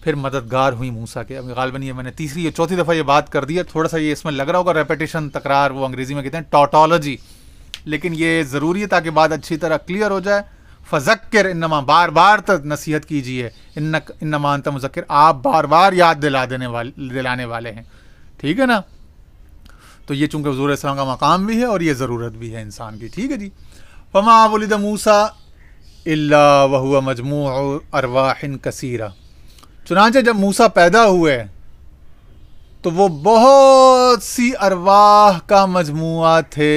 پھر مددگار ہوئی موسیٰ کے. اب غالباً یہ میں نے تیسری یا چوتھی دفعہ یہ بات کر دی ہے، تھوڑا سا یہ اس میں لگ رہا ہوگا ریپیٹیشن، تکرار، وہ انگریزی میں کہتے ہیں ٹاٹالوجی، لیکن یہ ضروری ہے تاکہ بات اچھی طرح کلیئر ہو جائے. فذکر، انما بار بار تک نصیحت کیجیے، انما انت مذکر، آپ بار بار یاد دلانے والے ہیں، ٹھیک ہے نا. تو یہ چونکہ حضور السلام کا مقام بھی ہے اور یہ ضرورت بھی ہے انسان کی، ٹھیک ہے جی. فما ولد موسیٰ الا وهو مجموع ارواح کثیرہ، چنانچہ جب موسیٰ پیدا ہوئے تو وہ بہت سی ارواح کا مجموعہ تھے.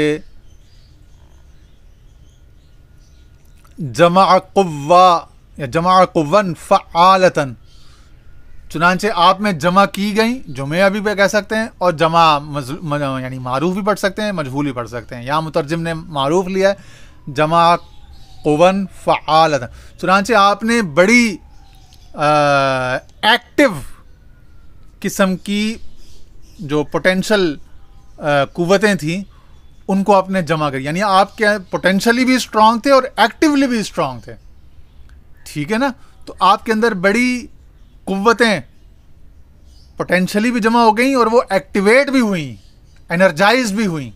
جمع قوا یا جمع قون فعالتن، چنانچہ آپ میں جمع کی گئیں، جمع بھی کہہ سکتے ہیں، اور جمع یعنی معروف بھی پڑھ سکتے ہیں، مجہول بھی پڑھ سکتے ہیں. یہاں مترجم نے معروف لیا ہے، جمع قون فعالتن، چنانچہ آپ نے بڑی ایکٹیو قسم کی جو پوٹینشل قوتیں تھیں ان کو آپ نے جمع کر، یعنی آپ کیا پوٹینشلی بھی اسٹرانگ تھے اور ایکٹیولی بھی اسٹرانگ تھے، ٹھیک ہے نا. تو آپ کے اندر بڑی قوتیں پوٹینشلی بھی جمع ہو گئیں اور وہ ایکٹیویٹ بھی ہوئیں، انرجائز بھی ہوئیں.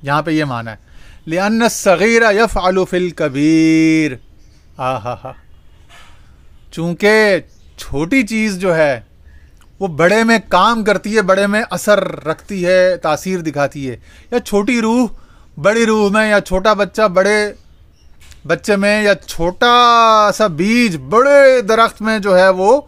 یہاں پہ یہ معنی ہے لِأَنَّ الصَّغِيرَ يَفْعَلُ فِي الْكَبِيرِ، چونکہ چھوٹی چیز جو ہے وہ بڑے میں کام کرتی ہے، بڑے میں اثر رکھتی ہے، تاثیر دکھاتی ہے. یا چھوٹی روح بڑی روح میں، یا چھوٹا بچہ بڑے بچے میں، یا چھوٹا سا بیج بڑے درخت میں جو ہے وہ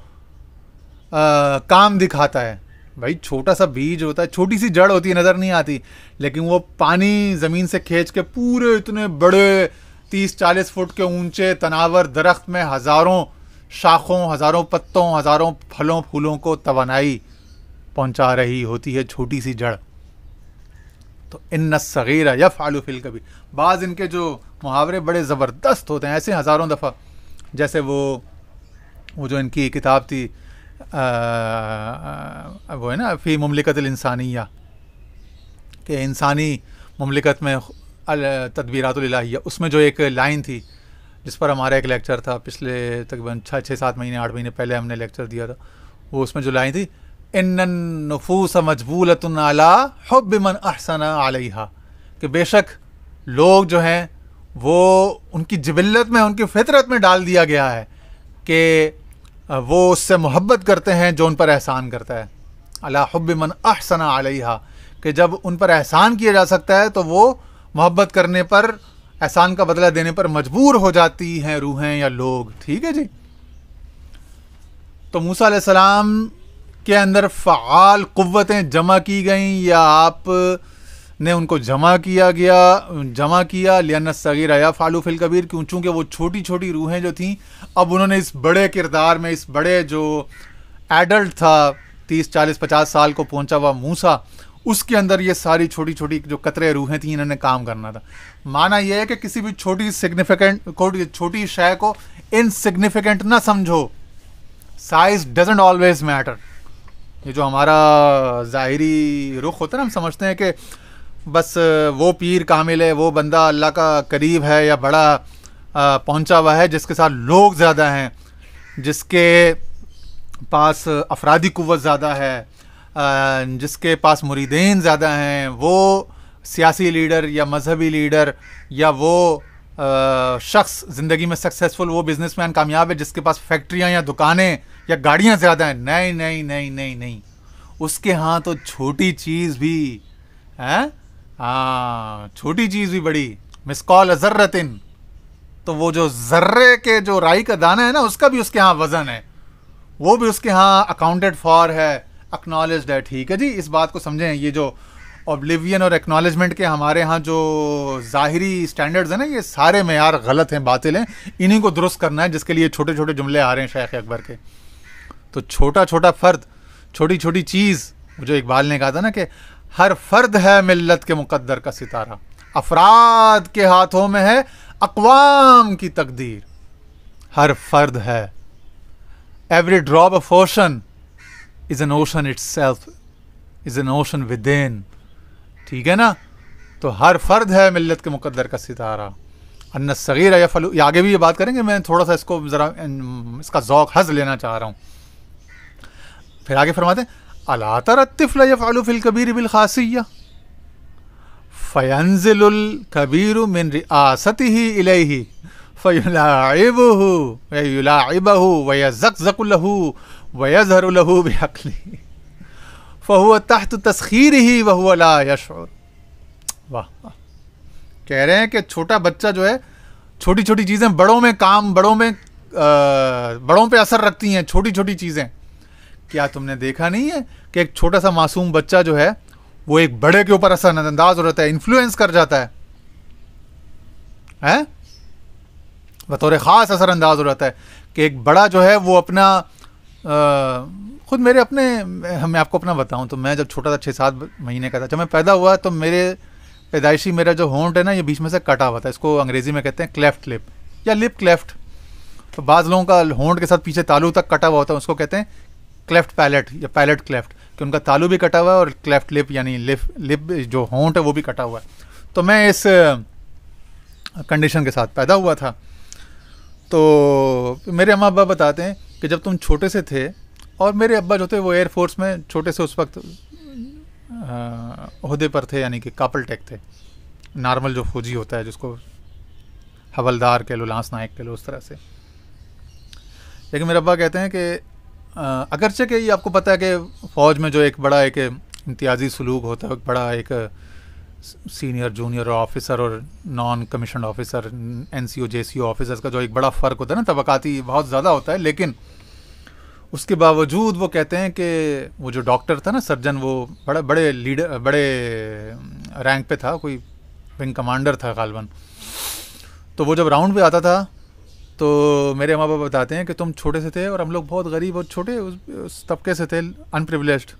کام دکھاتا ہے. بھائی چھوٹا سا بیج ہوتا ہے، چھوٹی سی جڑ ہوتی ہے، نظر نہیں آتی، لیکن وہ پانی زمین سے کھینچ کے پورے اتنے بڑے 30-40 فٹ کے اونچے تناور درخت میں ہزاروں شاخوں، ہزاروں پتوں، ہزاروں پھلوں پھولوں کو توانائی پہنچا رہی ہوتی ہے چھوٹی سی جڑ. تو ان الصغیر یفعل فی الکبیر، بعض ان کے جو محاورے بڑے زبردست ہوتے ہیں، ایسے ہزاروں دفعہ، جیسے وہ جو ان کی کتاب تھی وہ ہے نا فی مملکت الانسانیہ، کہ انسانی مملکت میں تدبیرات الالہیہ، اس میں جو ایک لائن تھی جس پر ہمارا ایک لیکچر تھا پچھلے تقریباً 6-7 مہینے 8 مہینے پہلے ہم نے لیکچر دیا تھا، وہ اس میں جو لائن تھی ان النفوس مجبولۃ علی حب من احسن علیہا، کہ بے شک لوگ جو ہیں وہ ان کی جبلت میں، ان کی فطرت میں ڈال دیا گیا ہے کہ وہ اس سے محبت کرتے ہیں جو ان پر احسان کرتا ہے. علی حب من احسن علیہا، کہ جب ان پر احسان کیا جا سکتا ہے تو وہ محبت کرنے پر، احسان کا بدلہ دینے پر مجبور ہو جاتی ہیں روحیں یا لوگ. ٹھیک ہے جی. تو موسیٰ علیہ السلام کے اندر فعال قوتیں جمع کی گئیں یا آپ نے ان کو جمع کیا لِأَنَّ الصَّغِيرَ يَفْعَلُ فِي الْكَبِيرِ، کیوں چونکہ وہ چھوٹی چھوٹی روحیں جو تھیں اب انہوں نے اس بڑے کردار میں، اس بڑے جو ایڈلٹ تھا 30 40 50 سال کو پہنچا ہوا موسیٰ، اس کے اندر یہ ساری چھوٹی چھوٹی جو قطرے روحیں تھیں انہوں نے کام کرنا تھا. معنی یہ ہے کہ کسی بھی چھوٹی شے کو انسگنیفیکنٹ نہ سمجھو. Size doesn't always matter. یہ جو ہمارا ظاہری رخ ہوتا ہے نا، ہم سمجھتے ہیں کہ بس وہ پیر کامل ہے، وہ بندہ اللہ کا قریب ہے یا بڑا پہنچا ہوا ہے، جس کے ساتھ لوگ زیادہ ہیں، جس کے پاس افرادی قوت زیادہ ہے، جس کے پاس مریدین زیادہ ہیں، وہ سیاسی لیڈر یا مذہبی لیڈر یا وہ شخص زندگی میں سکسیسفل، وہ بزنس مین کامیاب ہے جس کے پاس فیکٹریاں یا دکانیں یا گاڑیاں زیادہ ہیں. نہیں نہیں نہیں نہیں نہیں، اس کے ہاں تو چھوٹی چیز بھی ہے، چھوٹی چیز بھی بڑی. مسقال ذرۃ، تو وہ جو ذرے کے جو رائی کا دانہ ہے نا، اس کا بھی اس کے ہاں وزن ہے، وہ بھی اس کے ہاں اکاؤنٹڈ فار ہے، اکنالجڈ ہے. ٹھیک ہے جی. اس بات کو سمجھیں. یہ جو اوبلیوین اور ایکنالجمنٹ کے ہمارے ہاں جو ظاہری سٹینڈرڈز ہیں نا، یہ سارے معیار غلط ہیں، باطل ہیں. انہی کو درست کرنا ہے، جس کے لیے چھوٹے چھوٹے جملے آ رہے ہیں شیخ اکبر کے. تو چھوٹا چھوٹا فرد، چھوٹی چھوٹی چیز، جو اقبال نے کہا تھا نا کہ ہر فرد ہے ملت کے مقدر کا ستارہ، افراد کے ہاتھوں میں ہے اقوام کی تقدیر. ہر فرد ہے. Every drop of ocean is an ocean itself, is an ocean within. ٹھیک ہے نا. تو ہر فرد ہے ملت کے مقدر کا ستارہ. ان الصغیر یفعل، یہ آگے بھی یہ بات کریں گے، میں تھوڑا سا اس کو ذرا اس کا ذوق حظ لینا چاہ رہا ہوں. پھر آگے فرماتے ہیں الا تری الطفل یفعل فی الکبیر بالخاصیہ فینزل الکبیر من رئاسته الیہ فیلاعبہ ویزقزق له ویظہر له بعقلہ فہو تحت تسخیرہ وہو لا یشعر. واہ. کہہ رہے ہیں کہ چھوٹا بچہ جو ہے، چھوٹی چھوٹی چیزیں بڑوں پہ اثر رکھتی ہیں. چھوٹی چھوٹی چیزیں، کیا تم نے دیکھا نہیں ہے کہ ایک چھوٹا سا معصوم بچہ جو ہے وہ ایک بڑے کے اوپر اثر انداز ہو جاتا ہے، انفلوئنس کر جاتا ہے، بطور خاص اثر انداز ہو جاتا ہے. کہ ایک بڑا جو ہے وہ اپنا خود میں آپ کو اپنا بتاؤں تو میں جب چھوٹا تھا 6 7 مہینے کا تھا، جب میں پیدا ہوا تو میرے پیدائشی میرا جو ہونٹ ہے نا، یہ بیچ میں سے کٹا ہوا تھا. اس کو انگریزی میں کہتے ہیں کلیفٹ لپ یا لپ کلیفٹ. تو بعض لوگوں کا ہونٹ کے ساتھ پیچھے تالو تک کٹا ہوا ہوتا ہے، اس کو کہتے ہیں کلیفٹ پیلٹ یا پیلٹ کلیفٹ، کہ ان کا تالو بھی کٹا ہوا ہے اور کلیفٹ لپ یعنی لپ جو ہونٹ ہے وہ بھی کٹا ہوا ہے. تو میں اس کنڈیشن کے ساتھ پیدا ہوا تھا. تو میرے اماں ابا بتاتے ہیں کہ جب تم چھوٹے سے تھے، اور میرے ابا جو تھے وہ ایئر فورس میں چھوٹے سے اس وقت عہدے پر تھے، یعنی کہ کاپل ٹیک تھے، نارمل جو فوجی ہوتا ہے جس کو حولدار کہہ لو، لانس نائک کہہ لو، اس طرح سے. لیکن میرے ابا کہتے ہیں کہ اگرچہ کہ یہ آپ کو پتہ ہے کہ فوج میں جو ایک بڑا ایک امتیازی سلوک ہوتا ہے، ایک بڑا ایک سینئر جونیئر آفیسر اور non commissioned officer, N C O J C O officers کا جو ایک بڑا فرق ہوتا ہے نا، طبقاتی بہت زیادہ ہوتا ہے. لیکن اس کے باوجود وہ کہتے ہیں کہ وہ جو ڈاکٹر تھا نا، سرجن، وہ بڑے لیڈر، بڑے رینک پہ تھا، کوئی ونگ کمانڈر تھا غالباً. تو وہ جب راؤنڈ پہ آتا تھا تو میرے ماں باپ بتاتے ہیں کہ تم چھوٹے سے تھے اور ہم لوگ بہت غریب اور چھوٹے اس طبقے سے تھے، ان پریولیجڈ،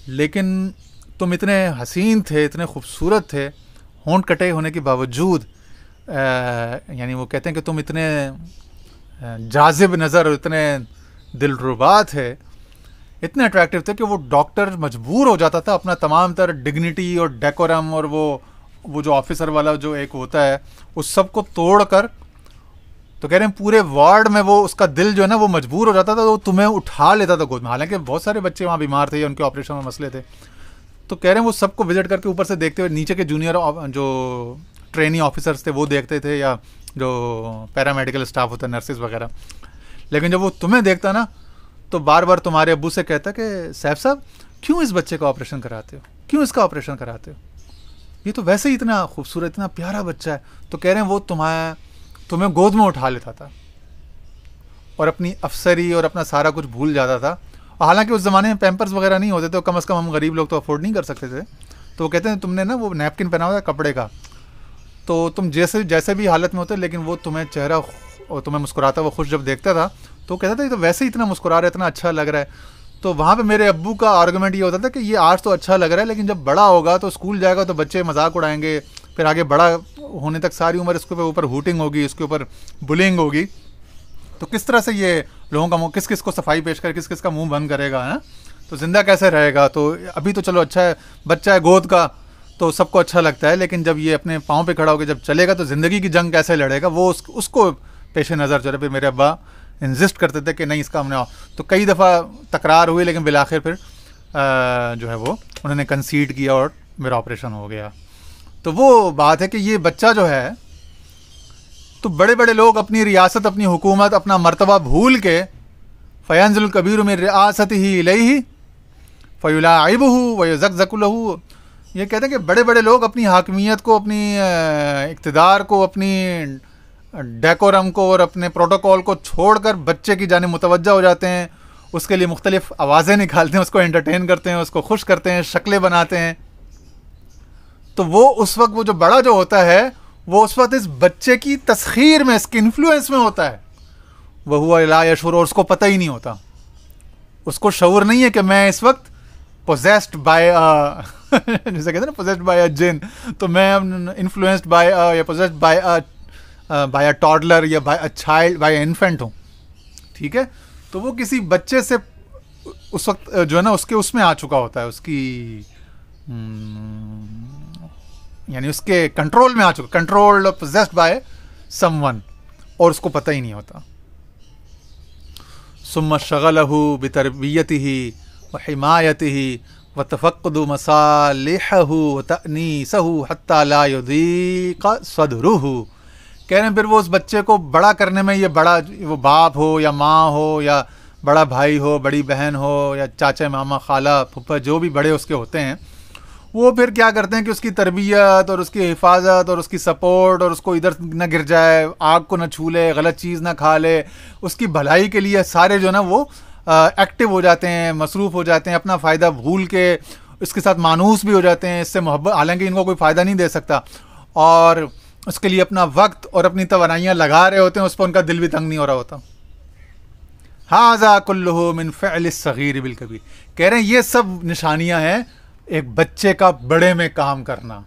لیکن تم اتنے حسین تھے، اتنے خوبصورت تھے، ہونٹ کٹے ہونے کے باوجود. یعنی وہ کہتے ہیں کہ تم اتنے جاذب نظر اور اتنے دلربا تھے، اتنے اٹریکٹیو تھے کہ وہ ڈاکٹر مجبور ہو جاتا تھا اپنا تمام تر ڈگنیٹی اور ڈیکورم اور وہ جو آفیسر والا جو ایک ہوتا ہے اس سب کو توڑ کر، تو کہہ رہے ہیں پورے وارڈ میں وہ اس کا دل جو ہے نا وہ مجبور ہو جاتا تھا، وہ تمہیں اٹھا لیتا تھا گود میں. حالانکہ بہت سارے بچے وہاں بیمار تھے یا ان کے آپریشن میں مسئلے تھے. تو کہہ رہے ہیں وہ سب کو وزٹ کر کے اوپر سے دیکھتے ہوئے، نیچے کے جونیئر جو ٹرینی آفیسرز تھے وہ دیکھتے تھے، یا جو پیرامیڈیکل اسٹاف ہوتا ہے، نرسز وغیرہ. لیکن جب وہ تمہیں دیکھتا نا تو بار بار تمہارے ابو سے کہتا کہ سیف صاحب کیوں اس بچے کا آپریشن کراتے ہو، کیوں اس کا آپریشن کراتے ہو؟ یہ تو ویسے ہی اتنا خوبصورت اتنا پیارا بچہ ہے. تو کہہ رہے ہیں وہ تمہیں گود میں اٹھا لیتا تھا اور اپنی افسری اور اپنا سارا کچھ بھول جاتا تھا. حالانکہ اس زمانے میں پیمپرز وغیرہ نہیں ہوتے تھے, کم از کم ہم غریب لوگ تو افورڈ نہیں کر سکتے تھے. تو وہ کہتے ہیں تم نے نا وہ نیپکن پہنا ہوا تھا کپڑے کا, تو تم جیسے بھی حالت میں ہوتے لیکن وہ تمہیں چہرہ اور تمہیں مسکراتا ہوا خوش جب دیکھتا تھا تو کہتا تھا یہ تو ویسے ہی اتنا مسکرا رہا ہے, اتنا اچھا لگ رہا ہے. تو وہاں پہ میرے ابو کا آرگومنٹ یہ ہوتا تھا کہ یہ آج تو اچھا لگ رہا ہے لیکن جب بڑا ہوگا تو اسکول جائے گا تو بچے مذاق اڑائیں گے, پھر آگے بڑا ہونے تک ساری عمر اس کے اوپر ہوٹنگ ہوگی, اس کے اوپر بلنگ ہوگی. تو کس طرح سے یہ لوگوں کا منہ کس کو صفائی پیش کرے, کس کا منہ بند کرے گا, تو زندہ کیسے رہے گا. تو ابھی تو چلو اچھا ہے, بچہ ہے گود کا تو سب کو اچھا لگتا ہے, لیکن جب یہ اپنے پاؤں پہ کھڑا ہو کے جب چلے گا تو زندگی کی جنگ کیسے لڑے گا, وہ اس کو پیش نظر چلے. پھر میرے ابا انزسٹ کرتے تھے کہ نہیں اس کا ہم نے, تو کئی دفعہ تکرار ہوئی لیکن بالآخر پھر جو ہے وہ انہوں نے کنسیڈ کیا اور میرا آپریشن ہو گیا. تو وہ بات ہے کہ یہ بچہ جو ہے, تو بڑے بڑے لوگ اپنی ریاست, اپنی حکومت, اپنا مرتبہ بھول کے فینزل الکبیر من ریاستہ الیہ فیلاعبہ ویزقزق لہ, یہ کہتے ہیں کہ بڑے بڑے لوگ اپنی حاکمیت کو, اپنی اقتدار کو, اپنی ڈیکورم کو اور اپنے پروٹوکول کو چھوڑ کر بچے کی جانب متوجہ ہو جاتے ہیں, اس کے لیے مختلف آوازیں نکالتے ہیں, اس کو انٹرٹین کرتے ہیں, اس کو خوش کرتے ہیں, شکلیں بناتے ہیں. تو وہ اس وقت وہ جو بڑا جو ہوتا ہے وہ اس وقت اس بچے کی تسخیر میں, اس کے انفلوئنس میں ہوتا ہے. وہو لا یشعر, اور اس کو پتہ ہی نہیں ہوتا, اس کو شعور نہیں ہے کہ میں اس وقت possessed by جیسے کہتے ہیں نا possessed by a جن, تو میں influenced by یا possessed by a toddler یا by a child, by an infant ہوں. ٹھیک ہے, تو وہ کسی بچے سے اس وقت جو ہے نا اس میں آ چکا ہوتا ہے, اس کی یعنی اس کے کنٹرول میں آ چکا, کنٹرولڈ اور possessed by someone, اور اس کو پتہ ہی نہیں ہوتا. ثم شغلہ بتربیتہ وحمایتہ وتفقد مصالحہ وتأنیسہ حتی لا یضیق صدرہ. کہہ رہے ہیں پھر وہ اس بچے کو بڑا کرنے میں, یہ بڑا وہ باپ ہو یا ماں ہو یا بڑا بھائی ہو, بڑی بہن ہو یا چاچا ماما خالہ پھپھا جو بھی بڑے اس کے ہوتے ہیں, وہ پھر کیا کرتے ہیں کہ اس کی تربیت اور اس کی حفاظت اور اس کی سپورٹ, اور اس کو ادھر نہ گر جائے, آگ کو نہ چھو لے, غلط چیز نہ کھا لے, اس کی بھلائی کے لیے سارے جو ہے نا وہ ایکٹیو ہو جاتے ہیں, مصروف ہو جاتے ہیں, اپنا فائدہ بھول کے اس کے ساتھ مانوس بھی ہو جاتے ہیں, اس سے محبت, حالانکہ ان کو کوئی فائدہ نہیں دے سکتا, اور اس کے لیے اپنا وقت اور اپنی توانائیاں لگا رہے ہوتے ہیں, اس پر ان کا دل بھی تنگ نہیں ہو رہا ہوتا. ھذا کلہ من فعل الصغیر بالکبیر. کہہ رہے ہیں یہ سب نشانیاں ہیں ایک بچے کا بڑے میں کام کرنا.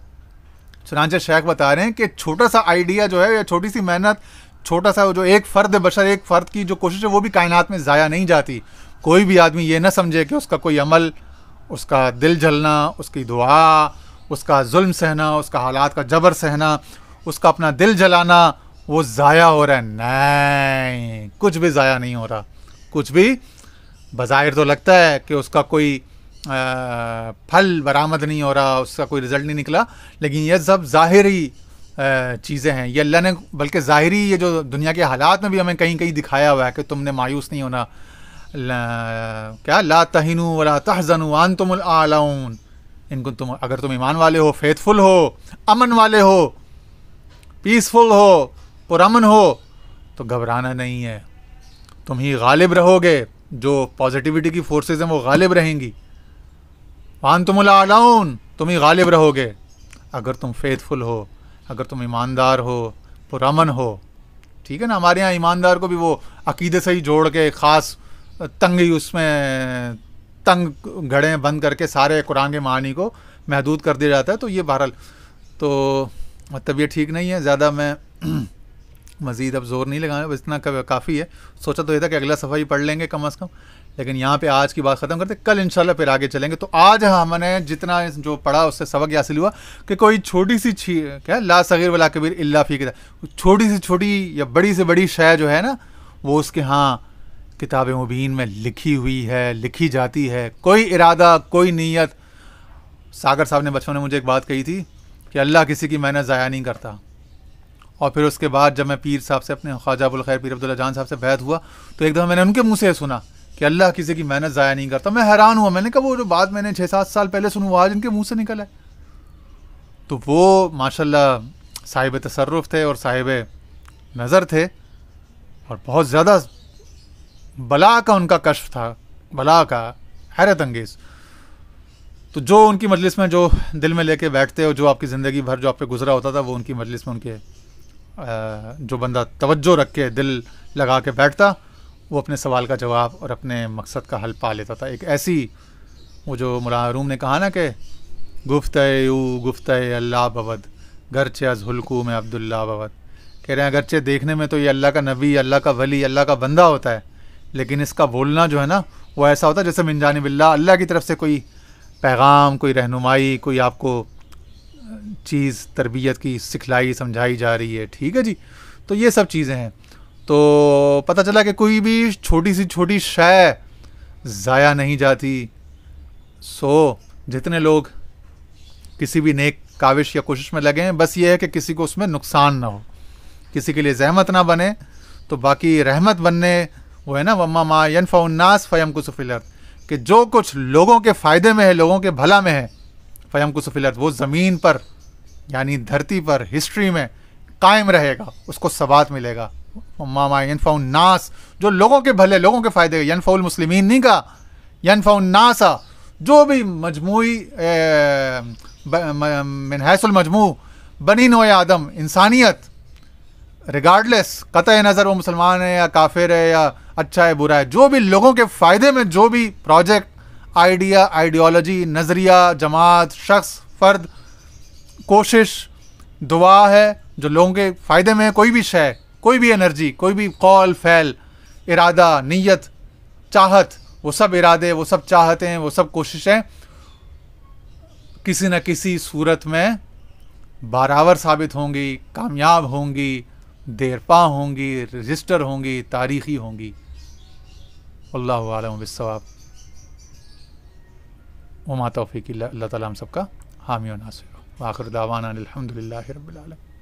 چنانچہ شیخ بتا رہے ہیں کہ چھوٹا سا آئیڈیا جو ہے یا چھوٹی سی محنت, چھوٹا سا جو ایک فرد بشر, ایک فرد کی جو کوشش ہے وہ بھی کائنات میں ضائع نہیں جاتی. کوئی بھی آدمی یہ نہ سمجھے کہ اس کا کوئی عمل, اس کا دل جلنا, اس کی دعا, اس کا ظلم سہنا, اس کا حالات کا جبر سہنا, اس کا اپنا دل جلانا وہ ضائع ہو رہا ہے. نہیں, کچھ بھی ضائع نہیں ہو رہا. کچھ بھی بظاہر تو لگتا ہے کہ اس کا کوئی پھل برآمد نہیں ہو رہا, اس کا کوئی رزلٹ نہیں نکلا, لیکن یہ سب ظاہری چیزیں ہیں. یہ اللہ نے بلکہ ظاہری یہ جو دنیا کے حالات میں بھی ہمیں کہیں کہیں دکھایا ہوا ہے کہ تم نے مایوس نہیں ہونا. کیا لا تہنوا ولا تحزنوا وانتم الاعلون ان کنتم, اگر تم ایمان والے ہو, فیتھفل ہو, امن والے ہو, پیسفل ہو, پرامن ہو, تو گھبرانا نہیں ہے, تم ہی غالب رہو گے. جو پازیٹیوٹی کی فورسز ہیں وہ غالب رہیں گی. وانتم الاعلون, تم ہی غالب رہو گے اگر تم فیتھفل ہو, اگر تم ایماندار ہو, پرامن ہو. ٹھیک ہے نا, ہمارے یہاں ایماندار کو بھی وہ عقیدے سے ہی جوڑ کے خاص تنگی, اس میں تنگ گھڑیں بند کر کے سارے قرآن کے معانی کو محدود کر دیا جاتا ہے. تو یہ بہرحال تو طبیعت ٹھیک نہیں ہے, زیادہ میں مزید اب زور نہیں لگانا, بس اتنا کافی ہے. سوچا تو یہ تھا کہ اگلا صفحہ ہی پڑھ لیں گے کم از کم, لیکن یہاں پہ آج کی بات ختم کرتے, کل انشاءاللہ پھر آگے چلیں گے. تو آج ہم نے جتنا جو پڑھا اس سے سبق یہ حاصل ہوا کہ کوئی چھوٹی سی کیا لا صغیر ولا کبیر الا فی کتاب, چھوٹی سے چھوٹی یا بڑی سے بڑی شے جو ہے نا وہ اس کے ہاں کتاب مبین میں لکھی ہوئی ہے, لکھی جاتی ہے. کوئی ارادہ, کوئی نیت. ساگر صاحب نے بچپن میں مجھے ایک بات کہی تھی کہ اللہ کسی کی محنت ضائع نہیں کرتا. اور پھر اس کے بعد جب میں پیر صاحب سے, اپنے خواجہ ابوالخیر پیر عبداللہ جان صاحب سے بیعت ہوا, تو ایک دفعہ میں نے ان کے منہ سے سنا کہ اللہ کسی کی محنت ضائع نہیں کرتا. میں حیران ہوا, میں نے کہا وہ جو بات میں نے 6-7 سال پہلے سنی وہ آج ان کے منہ سے نکل ہے. تو وہ ماشاءاللہ صاحب تصرف تھے اور صاحب نظر تھے, اور بہت زیادہ بلا کا ان کا کشف تھا, بلا کا, حیرت انگیز. تو جو ان کی مجلس میں جو دل میں لے کے بیٹھتے اور جو آپ کی زندگی بھر جو آپ پہ گزرا ہوتا تھا, وہ ان کی مجلس میں ان کے جو بندہ توجہ رکھ کے دل لگا کے بیٹھتا, وہ اپنے سوال کا جواب اور اپنے مقصد کا حل پا لیتا تھا. ایک ایسی, وہ جو مولانا روم نے کہا نا کہ گفتہ یو گفتہ اللہ بود گرچہ از حلقوم عبداللہ بود, کہہ رہے ہیں اگرچہ دیکھنے میں تو یہ اللہ کا نبی, اللہ کا ولی, اللہ کا بندہ ہوتا ہے, لیکن اس کا بولنا جو ہے نا وہ ایسا ہوتا ہے جیسے من جانب اللہ, اللہ کی طرف سے کوئی پیغام, کوئی رہنمائی, کوئی آپ کو چیز تربیت کی سکھلائی سمجھائی جا رہی ہے. ٹھیک ہے جی. تو یہ سب چیزیں ہیں. تو پتہ چلا کہ کوئی بھی چھوٹی سی چھوٹی شے ضائع نہیں جاتی. سو جتنے لوگ کسی بھی نیک کاوش یا کوشش میں لگے ہیں, بس یہ ہے کہ کسی کو اس میں نقصان نہ ہو, کسی کے لیے زحمت نہ بنے. تو باقی رحمت بننے وہ ہے نا وما ما ينفع الناس فيمكث في الارض, کہ جو کچھ لوگوں کے فائدے میں ہے, لوگوں کے بھلا میں ہے, فيمكث في الارض, وہ زمین پر یعنی دھرتی پر ہسٹری میں قائم رہے گا, اس کو ثبات ملے گا. وما ما ينفع الناس, جو لوگوں کے بھلے, لوگوں کے فائدے, ينفع المسلمین نہیں کہا, ينفع الناس, جو بھی مجموعی من حیث المجموع بنی نوع آدم, انسانیت ریگارڈلیس, قطع نظر وہ مسلمان ہے یا کافر ہے یا اچھا ہے برا ہے, جو بھی لوگوں کے فائدے میں جو بھی پروجیکٹ, آئیڈیا, آئیڈیالوجی, نظریہ, جماعت, شخص, فرد, کوشش, دعا ہے, جو لوگوں کے فائدے میں ہے, کوئی بھی شے, کوئی بھی انرجی, کوئی بھی قول, فعل, ارادہ, نیت, چاہت, وہ سب ارادے, وہ سب چاہتیں, وہ سب کوششیں کسی نہ کسی صورت میں بارآور ثابت ہوں گی, کامیاب ہوں گی, دیرپا ہوں گی, رجسٹر ہوں گی, تاریخی ہوں گی. اللہ عالم بالصواب. وما توفیق اللہ تعالیٰ ہم سب کا حامی و ناصر. وآخر دعوانا الحمد للہ رب العالمین.